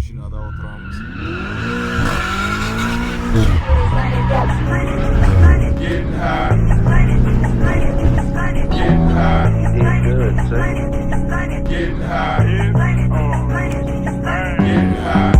машинада отырамыз. Getting high. Getting high. Getting high. Getting high.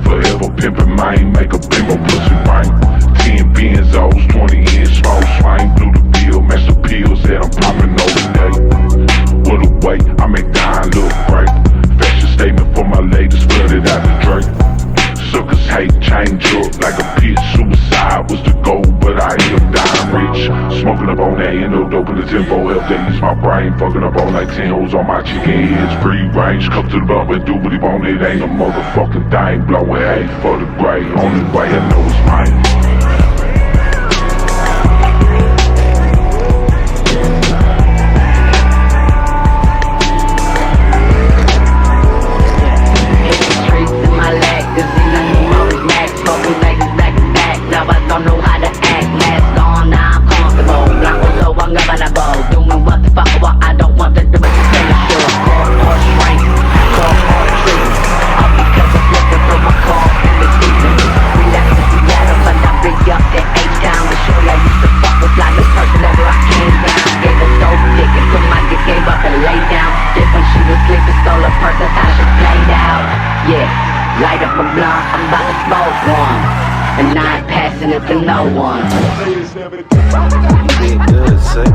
Forever pimpin' mine, make a bimbo pussy bang. 10 benzos, 20 inch small swing. Blew the bill, match the pills that I'm poppin' over day. What a way, I make dying look great. Fashion statement for my ladies, flooded out the Drake. Suckers hate, change up like a pitch. Suicide was the goal, but I end up dying rich. Smoking up on that endo dope in the tempo, help they use my brain. Fucking up on like 10 hoes on my chicken heads. Free range, come to the bump and do what he want. It ain't a motherfucking thing. Blowing hay for the gray, only way I know it's mine. Light up a blunt, I'm about to smoke one, and I ain't passing it to no one. You did good, say.